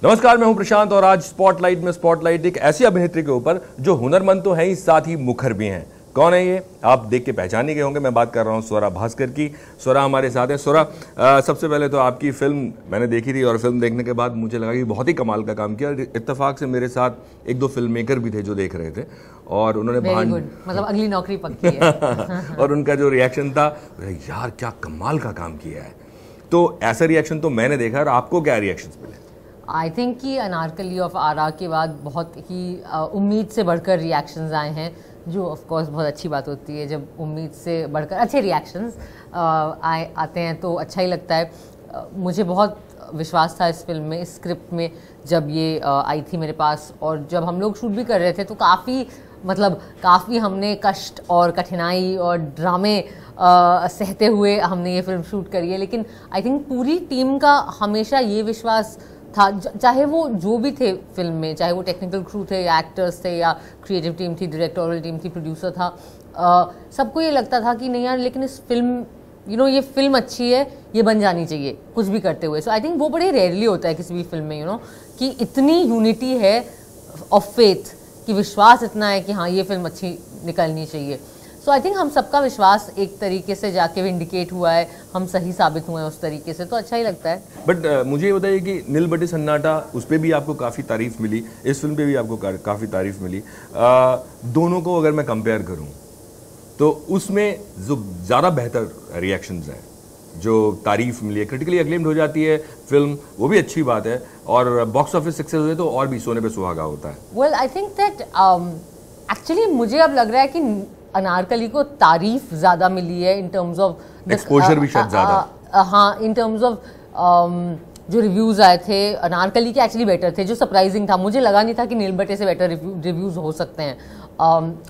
नमस्कार, मैं हूं प्रशांत और आज स्पॉटलाइट में स्पॉटलाइट एक ऐसी अभिनेत्री के ऊपर जो हुनरमंद तो है ही साथ ही मुखर भी हैं। कौन है ये? आप देख के पहचान ही गए होंगे। मैं बात कर रहा हूं स्वरा भास्कर की। स्वरा हमारे साथ है। स्वरा, सबसे पहले तो आपकी फिल्म मैंने देखी थी और फिल्म देखने के बाद मुझे लगा कि बहुत ही कमाल का काम किया। इत्तेफाक से मेरे साथ एक दो फिल्म मेकर भी थे जो देख रहे थे और उन्होंने मतलब अगली नौकरी पक्की है और उनका जो रिएक्शन था, यार क्या कमाल का काम किया है। तो ऐसा रिएक्शन तो मैंने देखा। और आपको क्या रिएक्शंस मिले? आई थिंक कि अनारकली ऑफ आरा के बाद बहुत ही उम्मीद से बढ़कर रिएक्शंस आए हैं, जो ऑफ कोर्स बहुत अच्छी बात होती है जब उम्मीद से बढ़कर अच्छे रिएक्शंस आते हैं तो अच्छा ही लगता है। मुझे बहुत विश्वास था इस फिल्म में, इस स्क्रिप्ट में जब ये आई थी मेरे पास, और जब हम लोग शूट भी कर रहे थे तो काफ़ी हमने कष्ट और कठिनाई और ड्रामे सहते हुए हमने ये फिल्म शूट करी है। लेकिन आई थिंक पूरी टीम का हमेशा ये विश्वास था, चाहे वो जो भी थे फिल्म में, चाहे वो टेक्निकल क्रू थे या एक्टर्स थे या क्रिएटिव टीम थी, डायरेक्टोरियल टीम थी, प्रोड्यूसर था, सबको ये लगता था कि नहीं यार, लेकिन इस फिल्म ये फिल्म अच्छी है, ये बन जानी चाहिए कुछ भी करते हुए। सो आई थिंक वो बड़े रेयरली होता है किसी भी फिल्म में कि इतनी यूनिटी है ऑफ फेथ, कि विश्वास इतना है कि हाँ ये फिल्म अच्छी निकलनी चाहिए। सो आई थिंक हम सबका विश्वास एक तरीके से जाके विंडिकेट हुआ है, हम सही साबित हुए हैं उस तरीके से, तो अच्छा ही लगता है। बट मुझे ये बताइए कि नील बटे सन्नाटा, उस पर भी आपको काफ़ी तारीफ मिली, इस फिल्म पे भी आपको काफ़ी तारीफ मिली। दोनों को अगर मैं कंपेयर करूं तो उसमें जो ज़्यादा बेहतर रिएक्शंस हैं, जो तारीफ मिली है, क्रिटिकली अक्लेम्ड हो जाती है फिल्म, वो भी अच्छी बात है, और बॉक्स ऑफिस सक्सेस हुए तो और भी सोने पे सुहागा होता है। Well I think that actually मुझे अब लग रहा है कि अनारकली को तारीफ ज़्यादा मिली है इन टर्म्स ऑफ एक्सपोजर भी शायद ज़्यादा। हाँ, इन टर्म्स ऑफ जो रिव्यूज़ आए थे अनारकली के एक्चुअली बेटर थे, जो सरप्राइजिंग था। मुझे लगा नहीं था कि नील बटे से बेटर रिव्यूज़ हो सकते हैं।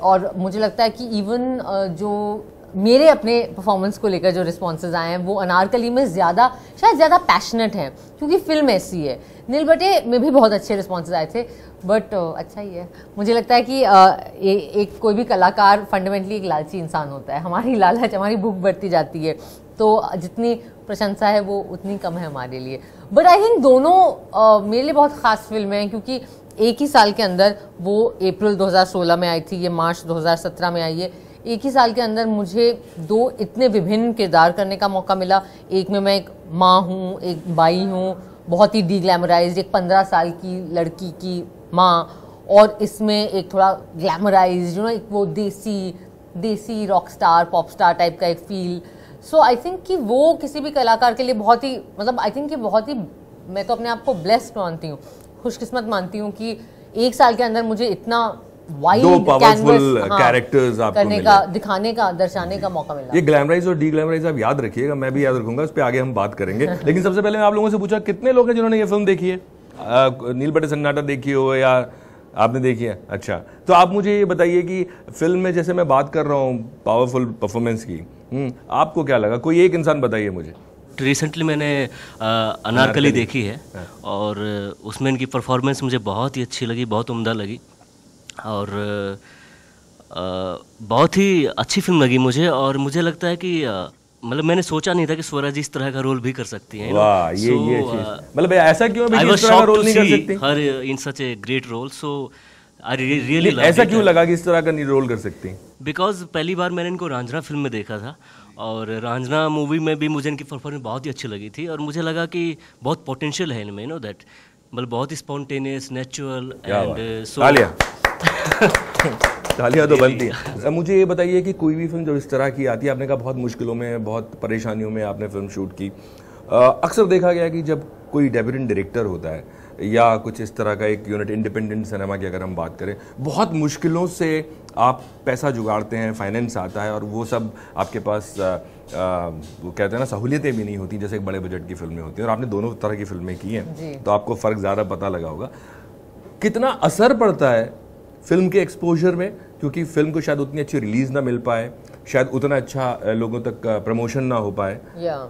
और मुझे लगता है कि इवन जो मेरे अपने परफॉर्मेंस को लेकर जो रिस्पॉन्सेज आए हैं वो अनारकली में शायद ज़्यादा पैशनेट हैं, क्योंकि फिल्म ऐसी है। नील बटे में भी बहुत अच्छे रिस्पॉन्सेज आए थे, बट अच्छा ही है। मुझे लगता है कि एक कोई भी कलाकार फंडामेंटली एक लालची इंसान होता है। हमारी लालच, हमारी भूख बढ़ती जाती है, तो जितनी प्रशंसा है वो उतनी कम है हमारे लिए। बट आई थिंक दोनों मेरे लिए बहुत ख़ास फिल्में हैं, क्योंकि एक ही साल के अंदर, वो अप्रैल 2016 में आई थी, ये मार्च 2017 में आई है। एक ही साल के अंदर मुझे दो इतने विभिन्न किरदार करने का मौका मिला। एक में मैं एक माँ हूँ, एक बाई हूँ, बहुत ही डीग्लैमराइज्ड, एक 15 साल की लड़की की माँ, और इसमें एक थोड़ा ग्लैमराइज्ड एक वो देसी rock star, pop star type का एक फील। सो आई थिंक कि वो किसी भी कलाकार के लिए बहुत ही, आई थिंक कि बहुत ही, मैं तो अपने आप को ब्लेस्ड मानती हूँ, खुशकिस्मत मानती हूँ कि एक साल के अंदर मुझे इतना वाइड कैरेक्टर्स करने का, दिखाने का, दर्शाने का मौका मिला। ये ग्लैमराइज और डीग्लैमराइज आप याद रखिएगा, मैं भी याद रखूंगा, उस पर आगे हम बात करेंगे। लेकिन सबसे पहले मैं आप लोगों से पूछा, कितने लोग हैं जिन्होंने ये फिल्म देखी है? नील बटे सन्नाटा देखी हो या आपने देखी है? अच्छा, तो आप मुझे ये बताइए कि फिल्म में जैसे मैं बात कर रहा हूँ पावरफुल परफॉर्मेंस की, आपको क्या लगा? कोई एक इंसान बताइए मुझे। रिसेंटली मैंने अनारकली देखी है और उसमें इनकी परफॉर्मेंस मुझे बहुत ही अच्छी लगी, बहुत उम्दा लगी, और बहुत ही अच्छी फिल्म लगी मुझे। और मुझे लगता है कि मतलब मैंने सोचा नहीं था कि स्वरा जी इस तरह का रोल भी कर सकती हैं। वाह, ये मतलब ऐसा क्यों है इस तरह का रोल नहीं कर सकती? Her in such a great role, so I really ऐसा क्यों लगा कि इस तरह का रोल कर सकती? बिकॉज पहली बार मैंने इनको रांझना फिल्म में देखा था, और रांझना मूवी में भी मुझे इनकी परफॉर्मेंस बहुत ही अच्छी लगी थी, और मुझे लगा कि बहुत पोटेंशियल है इनमें, दैट मतलब बहुत ही स्पॉन्टेनियस, नेचुरल एंड सो। तालियां तो बनती है। मुझे ये बताइए कि कोई भी फिल्म जब इस तरह की आती है, आपने कहा बहुत मुश्किलों में, बहुत परेशानियों में आपने फिल्म शूट की, अक्सर देखा गया कि जब कोई डेब्यूटेंट डायरेक्टर होता है या कुछ इस तरह का एक यूनिट, इंडिपेंडेंट सिनेमा की अगर हम बात करें, बहुत मुश्किलों से आप पैसा जुगाड़ते हैं, फाइनेंस आता है, और वो सब आपके पास वो कहते हैं ना, सहूलियतें भी नहीं होती जैसे एक बड़े बजट की फिल्में होती हैं। और आपने दोनों तरह की फिल्में की हैं, तो आपको फ़र्क ज़्यादा पता लगा होगा। कितना असर पड़ता है फिल्म के एक्सपोजर में, क्योंकि फिल्म को शायद उतनी अच्छी रिलीज ना मिल पाए, शायद उतना अच्छा लोगों तक प्रमोशन ना हो पाए,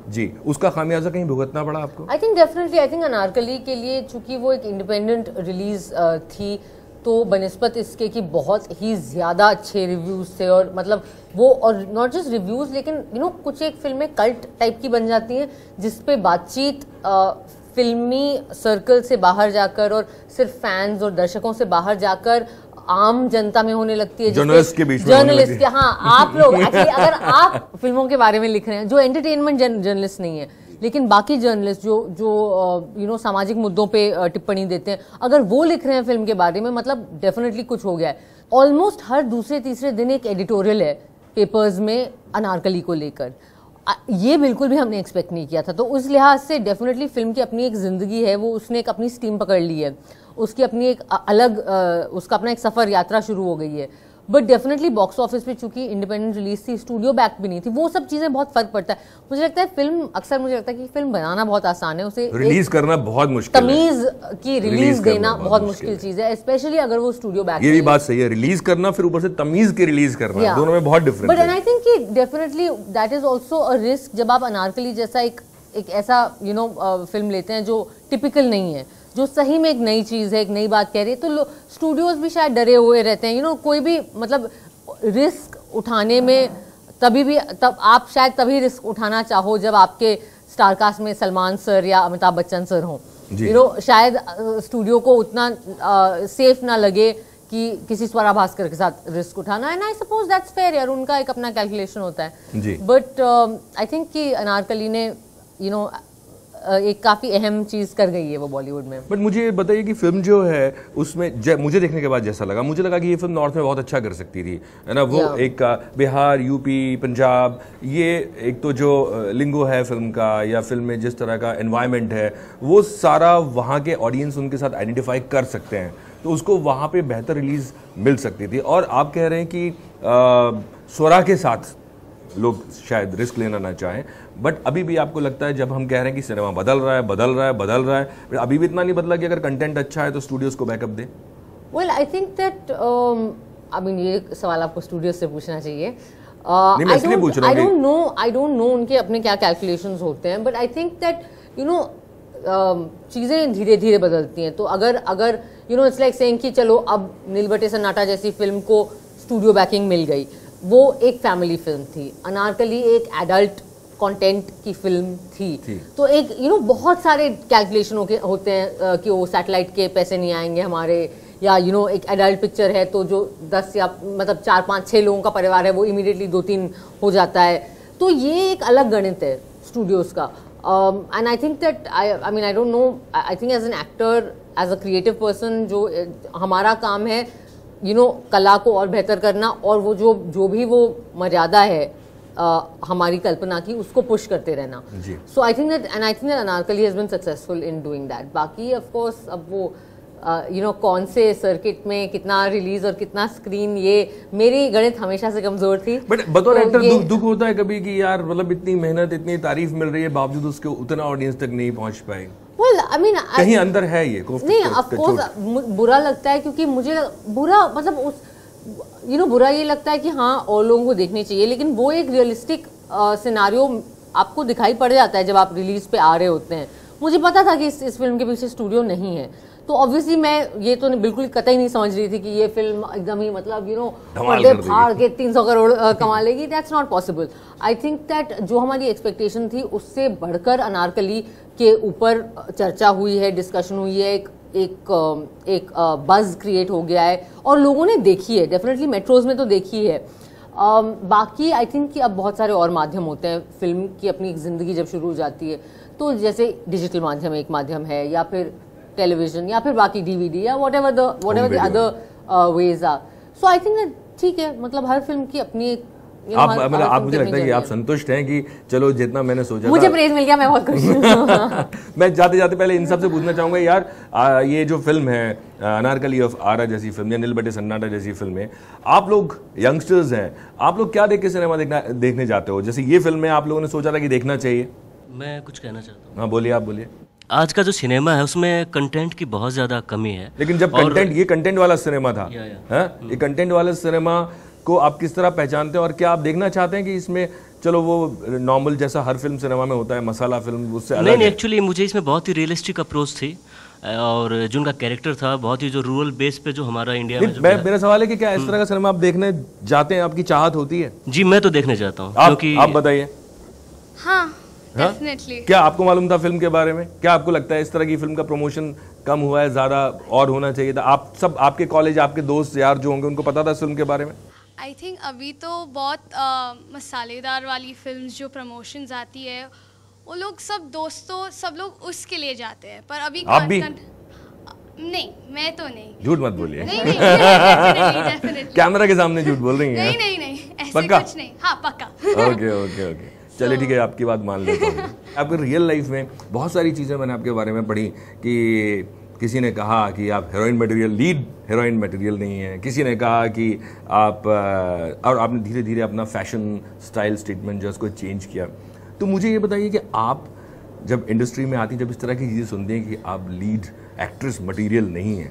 जी, उसका खामियाजा कहीं भुगतना पड़ा आपको? I think definitely, I think Anarkali के लिए चूंकि वो एक इंडिपेंडेंट रिलीज थी, तो बनिस्बत इसके कि बहुत ही ज़्यादा अच्छे रिव्यूज़ थे, और मतलब वो, और नॉट जस्ट रिव्यूज़, लेकिन कुछ एक फिल्में कल्ट टाइप की बन जाती हैं जिस पे बातचीत फिल्मी सर्कल से बाहर जाकर और सिर्फ फैंस और दर्शकों से बाहर जाकर आम जनता में होने लगती है, जर्नलिस्ट के बीच में जर्नलिस्ट के, हाँ आप लोग एक्चुअली अगर आप फिल्मों के बारे में लिख रहे हैं, जो एंटरटेनमेंट जर्नलिस्ट नहीं है लेकिन बाकी जर्नलिस्ट जो सामाजिक मुद्दों पे टिप्पणी देते हैं, अगर वो लिख रहे हैं फिल्म के बारे में, मतलब डेफिनेटली कुछ हो गया है। ऑलमोस्ट हर दूसरे तीसरे दिन एक एडिटोरियल है पेपर्स में अनारकली को लेकर, ये बिल्कुल भी हमने एक्सपेक्ट नहीं किया था। तो उस लिहाज से डेफिनेटली फिल्म की अपनी एक जिंदगी है, वो उसने एक अपनी स्टीम पकड़ ली है, उसकी अपनी एक अलग उसका अपना एक सफर यात्रा शुरू हो गई है। बट डेफिनेटली बॉक्स ऑफिस पे चूंकि इंडिपेंडेंट रिलीज थी, स्टूडियो बैक भी नहीं थी, वो सब चीजें बहुत फर्क पड़ता है। मुझे लगता है फिल्म अक्सर मुझे लगता है कि फिल्म बनाना बहुत आसान है, उसे रिलीज करना बहुत मुश्किल है, तमीज की रिलीज देना बहुत मुश्किल चीज है, स्पेशली अगर वो स्टूडियो बैक। ये भी बात सही है, रिलीज करना फिर ऊपर से तमीज के रिलीज करना, दोनों में बहुत डिफरेंस है। बट एंड आई थिंक कि definitely that is also a risk जब आप अनारकली जैसा एक ऐसा फिल्म लेते हैं जो टिपिकल नहीं है, जो सही में एक नई चीज है, एक नई बात कह रही है, तो स्टूडियोज भी शायद डरे हुए रहते हैं। कोई भी मतलब रिस्क उठाने में तब आप शायद तभी रिस्क उठाना चाहो जब आपके स्टारकास्ट में सलमान सर या अमिताभ बच्चन सर हों। शायद स्टूडियो को उतना सेफ ना लगे कि किसी स्वरा भास्कर के साथ रिस्क उठाना, and I suppose that's fair यार, उनका एक अपना कैलकुलेशन होता है। बट आई थिंक कि अनारकली ने एक काफी अहम चीज कर गई है वो बॉलीवुड में। बट मुझे ये बताइए कि फिल्म जो है उसमें मुझे देखने के बाद जैसा लगा, मुझे लगा कि ये फिल्म नॉर्थ में बहुत अच्छा कर सकती थी, है ना। वो एक बिहार, यूपी, पंजाब, ये एक तो जो लिंगो है फिल्म का, या फिल्म में जिस तरह का एनवायरनमेंट है, वो सारा वहाँ के ऑडियंस उनके साथ आइडेंटिफाई कर सकते हैं, तो उसको वहाँ पे बेहतर रिलीज मिल सकती थी। और आप कह रहे हैं कि स्वरा के साथ लोग शायद रिस्क लेना ना चाहें, बट अभी भी आपको लगता है, जब हम कह रहे हैं कि सिनेमा बदल रहा है, अभी भी इतना नहीं बदला कि अगर कंटेंट अच्छा है तो स्टूडियोज को backup they? Well I think that I mean ये सवाल आपको स्टूडियो से पूछना चाहिए। आई डोंट नो उनके अपने क्या कैलकुलेशंस होते हैं, बट आई थिंक दैट चीजें धीरे धीरे बदलती हैं। तो अगर इट्स लाइक सेइंग कि चलो अब नील बटे सन्नाटा जैसी फिल्म को स्टूडियो बैकिंग मिल गई, वो एक फैमिली फिल्म थी, अनारकली एक एडल्ट कंटेंट की फिल्म थी। तो एक बहुत सारे कैलकुलेशन होते हैं कि वो सैटेलाइट के पैसे नहीं आएंगे हमारे, या एक एडल्ट पिक्चर है तो जो 10 या मतलब 4, 5, 6 लोगों का परिवार है वो इमीडिएटली 2-3 हो जाता है। तो ये एक अलग गणित है स्टूडियोज का। And I think that I don't know, I think as an actor, as a creative person, जो हमारा काम है कला को और बेहतर करना, और वो जो भी वो मर्यादा है हमारी कल्पना की, उसको पुश करते रहना। So I think that Anarkali has been successful in doing that. बाकी ऑफ कोर्स अब वो कौन से सर्किट में कितना रिलीज और कितना स्क्रीन, ये मेरी गणित हमेशा से कमजोर थी। बट बतौर एक्टर दुख होता है कभी कि यार मतलब इतनी मेहनत, इतनी तारीफ मिल रही है, बावजूद उसके उतना ऑडियंस तक नहीं पहुंच पाए। Well, I mean, कहीं अंदर है ये नहीं, ऑफ कोर्स बुरा लगता है, क्योंकि मुझे बुरा मतलब बुरा ये लगता है कि हाँ और लोगों को देखनी चाहिए, लेकिन वो एक रियलिस्टिक सिनारियो आपको दिखाई पड़ जाता है जब आप रिलीज पे आ रहे होते हैं। मुझे पता था कि इस फिल्म के पीछे स्टूडियो नहीं है, तो ऑब्वियसली मैं ये तो बिल्कुल कतई नहीं समझ रही थी कि ये फिल्म एकदम ही मतलब पर्दे फाड़ के 300 करोड़ कमा लेगी। That's not possible. I think that जो हमारी एक्सपेक्टेशन थी उससे बढ़कर अनारकली के ऊपर चर्चा हुई है, डिस्कशन हुई है, एक बज़ क्रिएट हो गया है और लोगों ने देखी है, डेफिनेटली मेट्रोज में तो देखी है। बाकी आई थिंक कि अब बहुत सारे और माध्यम होते हैं, फिल्म की अपनी एक जिंदगी जब शुरू हो जाती है तो जैसे डिजिटल माध्यम एक माध्यम है, या फिर टेलीविजन, या फिर बाकी डीवीडी, या whatever the other ways are. So I think that ठीक है, मतलब हर फिल्म की अपनी एक आप मुझे लगता है कि आप संतुष्ट हैं कि चलो जितना मैंने सोचा मुझे प्रेज मिल गया, मैं बहुत खुश हूँ। मैं जाते जाते पहले इन सब से पूछना चाहूंगा यार, ये जो फिल्म है अनारकली ऑफ आरा जैसी फिल्म या नील बटे सन्नाटा जैसी फिल्में, आप लोग यंगस्टर्स हैं, आप लोग क्या देख के सिनेमा देखने जाते हो? जैसे ये फिल्म में आप लोगों ने सोचा था कि देखना चाहिए। मैं कुछ कहना चाहता हूँ। हाँ बोलिए, आप बोलिए। आज का जो सिनेमा है उसमें कंटेंट की बहुत ज़्यादा कमी है, लेकिन जब कंटेंट, ये कंटेंट वाला सिनेमा था, ये कंटेंट वाला सिनेमा को आप किस तरह पहचानते हैं, और क्या आप देखना चाहते हैं कि इसमें चलो वो नॉर्मल जैसा हर फिल्म सिनेमा में होता है, मसाला फिल्म, उससे अलग? नहीं, एक्चुअली मुझे इसमें बहुत ही रियलिस्टिक अप्रोच थी, और जो उनका कैरेक्टर था बहुत ही जो रूरल बेस पे जो हमारा इंडिया में मेरा सवाल है कि क्या इस तरह का सिनेमा आप देखने जाते हैं, आपकी चाहत होती है? जी मैं तो देखने जाता हूँ। आप बताइए। हाँ हाँ? Definitely. क्या आपको मालूम था फिल्म के बारे में? क्या आपको लगता है इस तरह की फिल्म का प्रमोशन कम हुआ है, ज्यादा और होना चाहिए था? आप सब, आपके कॉलेज, आपके दोस्त यार जो होंगे, उनको पता था इस फिल्म के बारे में? आई थिंक अभी तो बहुत मसालेदार वाली फिल्म्स जो प्रमोशंस आती है, वो लोग सब दोस्तों सब लोग उसके लिए जाते हैं, पर अभी आप भी? नहीं, मैं तो नहीं। झूठ मत बोलिए। नहीं नहीं, डेफिनेटली कैमरा के सामने झूठ बोल रही हैं? नहीं नहीं नहीं, ऐसे पक्का? कुछ नहीं। हाँ पक्का। ओके ओके ओके, चलिए ठीक है, आपकी बात मान लेता हूँ। आपके रियल लाइफ में बहुत सारी चीज़ें मैंने आपके बारे में पढ़ी कि किसी ने कहा कि आप heroine material, lead heroine material नहीं है। किसी ने कहा कि आप और आपने धीरे धीरे अपना फैशन स्टाइल स्टेटमेंट जो है उसको चेंज किया। तो मुझे ये बताइए कि आप जब इंडस्ट्री में आती, जब इस तरह की चीज़ें सुनते हैं कि आप लीड एक्ट्रेस मटेरियल नहीं है,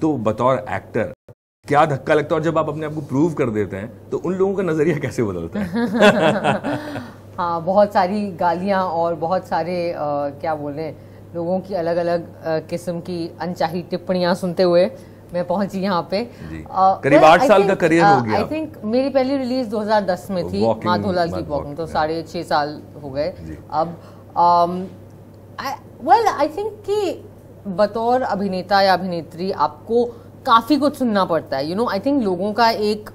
तो बतौर एक्टर क्या धक्का लगता है? और जब आप अपने आप को प्रूव कर देते हैं तो उन लोगों का नज़रिया कैसे बदलता है? हाँ, बहुत सारी गालियाँ और बहुत सारे क्या बोलें, लोगों की अलग अलग किस्म की अनचाही टिप्पणियाँ सुनते हुए मैं पहुंची यहाँ पे। करीब 8 साल का करियर हो गया। आई थिंक मेरी पहली रिलीज 2010 में थी, माधोलाल की वॉकिंग, तो 6.5 साल हो गए अब। वेल आई थिंक कि बतौर अभिनेता या अभिनेत्री आपको काफ़ी कुछ सुनना पड़ता है। आई थिंक लोगों का एक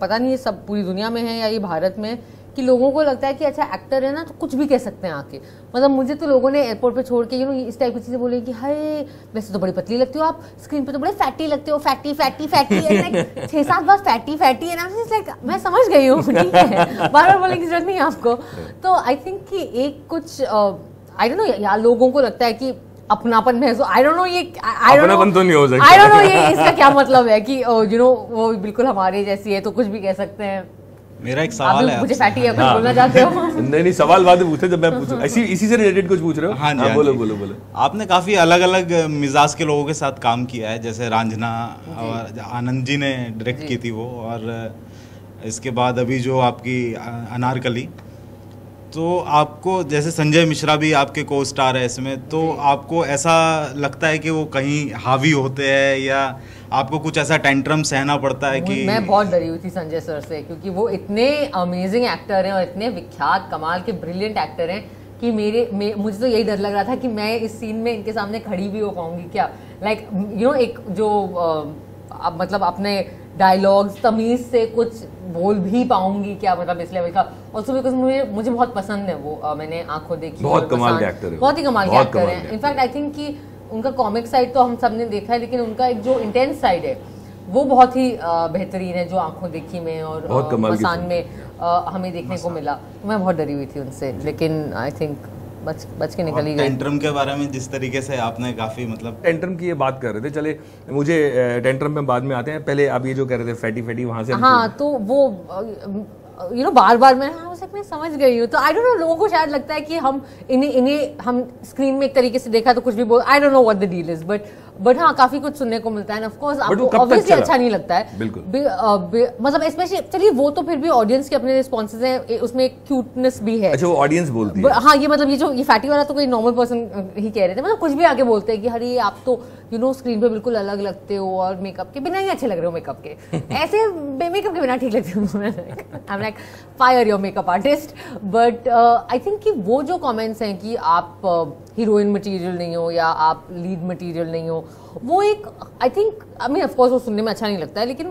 पता नहीं ये सब पूरी दुनिया में है या ये भारत में, कि लोगों को लगता है कि अच्छा एक्टर है ना तो कुछ भी कह सकते हैं आके। मतलब मुझे तो लोगों ने एयरपोर्ट पे छोड़ के इस टाइप की चीज़ें बोली कि हाय वैसे तो बड़ी पतली लगती हो आप, स्क्रीन पे तो बड़े फैटी लगते हो, फैटी फैटी फैटी है, 6-7 बार फैटी फैटी है ना। लाइक मैं समझ गई हूँ, ठीक है, बार बार बोलने की जरूरत नहीं है आपको। तो आई थिंक कि एक कुछ आई डोंट नो यार, लोगों को लगता है कि अपनापन महसूस, आई डोंट नो ये अपनापन तो नहीं हो सकता। आई डोंट नो ये इसका क्या मतलब है कि वो बिल्कुल हमारे जैसी है तो कुछ भी कह सकते हैं। मेरा एक सवाल है, मुझे फैटी है कुछ बोलना चाहते हो? नहीं सवाल बाद में पूछे जब मैं पूछूं, इसी से रिलेटेड कुछ पूछ रहे हो? हाँ जी, बोलो बोलो बोलो। आपने काफ़ी अलग अलग मिजाज के लोगों के साथ काम किया है, जैसे रांझना और आनंद जी ने डायरेक्ट की थी वो, और इसके बाद अभी जो आपकी अनारकली, तो आपको जैसे संजय मिश्रा भी आपके को स्टार है इसमें, तो आपको ऐसा लगता है कि वो कहीं हावी होते हैं या आपको कुछ ऐसा टेंट्रम सहना पड़ता है? कि मैं बहुत डरी हुई थी संजय सर से, क्योंकि वो इतने अमेजिंग एक्टर हैं और इतने विख्यात कमाल के ब्रिलियंट एक्टर हैं कि मुझे तो यही डर लग रहा था कि मैं इस सीन में इनके सामने खड़ी भी हो पाऊंगी क्या। लाइक एक जो मतलब अपने डायलॉग्स तमीज से कुछ बोल भी पाऊंगी क्या, मतलब इस लेवल का। और उसमें बिकॉज मुझे बहुत पसंद है वो, मैंने आंखों देखी, बहुत कमाल के एक्टर है, बहुत ही कमाल के एक्टर हैं। इनफैक्ट आई थिंक कि उनका कॉमिक साइड तो हम सब ने देखा है, लेकिन उनका एक जो इंटेंस साइड है वो बहुत ही बेहतरीन है, जो आंखों देखी में और मसान में हमें देखने को मिला। तो मैं बहुत डरी हुई थी उनसे, लेकिन आई थिंक बच के निकल ही गई। टेंट्रम के बारे में जिस तरीके से आपने काफी मतलब टेंट्रम की ये बात कर रहे थे, चले मुझे टेंट्रम में बाद में आते हैं, पहले आप ये जो कह रहे थे फैटी फैटी वहां से। हाँ, तो वो बार बार मैं समझ गई हूँ। तो आई डोंट नो, लोगों को शायद लगता है कि इन्हें हम स्क्रीन में एक तरीके से देखा तो कुछ भी बोल, आई don't know what the deal is, but हाँ काफी कुछ सुनने को मिलता है। ऑफ कोर्स आपको ऑब्वियसली अच्छा नहीं लगता है, बिल्कुल। मतलब स्पेशली चलिए वो तो फिर भी ऑडियंस के अपने रिस्पॉन्सेज हैं, उसमें एक क्यूटनेस भी है। अच्छा, वो ऑडियंस बोलती है। हाँ, ये मतलब ये फैटी वाला तो कोई नॉर्मल पर्सन ही कह रहे थे, मतलब कुछ भी आके बोलते हैं कि अरे आप तो स्क्रीन पे बिल्कुल अलग लगते हो और मेकअप के बिना ही अच्छे लग रहे हो, मेकअप के ऐसे मेकअप के बिना ठीक लगते हो। I am like fire your makeup artist. But I think कि वो जो कमेंट्स हैं कि आप हीरोइन मटेरियल नहीं हो या आप लीड मटेरियल नहीं हो, वो एक आई थिंक ऑफ कोर्स वो सुनने में अच्छा नहीं लगता है, लेकिन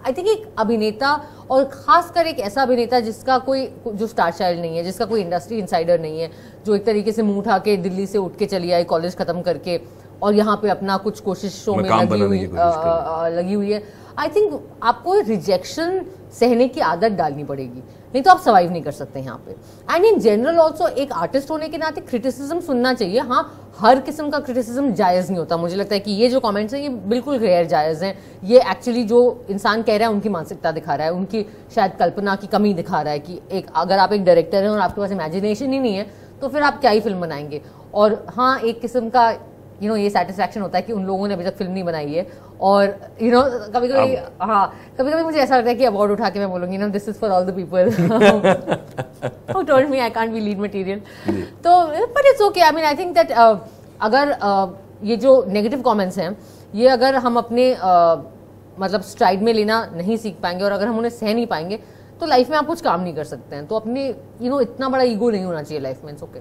आई थिंक एक अभिनेता और खासकर एक ऐसा अभिनेता जिसका कोई जो स्टार चाइल्ड नहीं है, जिसका कोई इंडस्ट्री इनसाइडर नहीं है, जो एक तरीके से मुंह उठा के दिल्ली से उठ के चली आई कॉलेज खत्म करके और यहाँ पे अपना कुछ कोशिशों में लगी हुई है, आई थिंक आपको रिजेक्शन सहने की आदत डालनी पड़ेगी, नहीं तो आप सर्वाइव नहीं कर सकते यहाँ पे। एंड इन जनरल ऑल्सो एक आर्टिस्ट होने के नाते क्रिटिसिज्म सुनना चाहिए। हाँ, हर किस्म का क्रिटिसिज्म जायज़ नहीं होता। मुझे लगता है कि ये जो कमेंट्स हैं ये बिल्कुल गैर जायज़ हैं। ये एक्चुअली जो इंसान कह रहा है उनकी मानसिकता दिखा रहा है, उनकी शायद कल्पना की कमी दिखा रहा है कि अगर आप एक डायरेक्टर हैं और आपके पास इमेजिनेशन ही नहीं है तो फिर आप क्या ही फिल्म बनाएंगे। और हाँ, एक किस्म का ये सेटिस्फैक्शन होता है कि उन लोगों ने अभी तक फिल्म नहीं बनाई है, और कभी कभी मुझे ऐसा लगता है कि अवार्ड उठा के मैं बोलूंगी this is for all the people who told me I can't be lead material. तो but it's okay. I mean I think that अगर ये जो नेगेटिव कमेंट्स हैं ये अगर हम अपने मतलब स्ट्राइड में लेना नहीं सीख पाएंगे और अगर हम उन्हें सह नहीं पाएंगे तो लाइफ में आप कुछ काम नहीं कर सकते हैं। तो अपनी इतना बड़ा ईगो नहीं होना चाहिए लाइफ में। It's okay.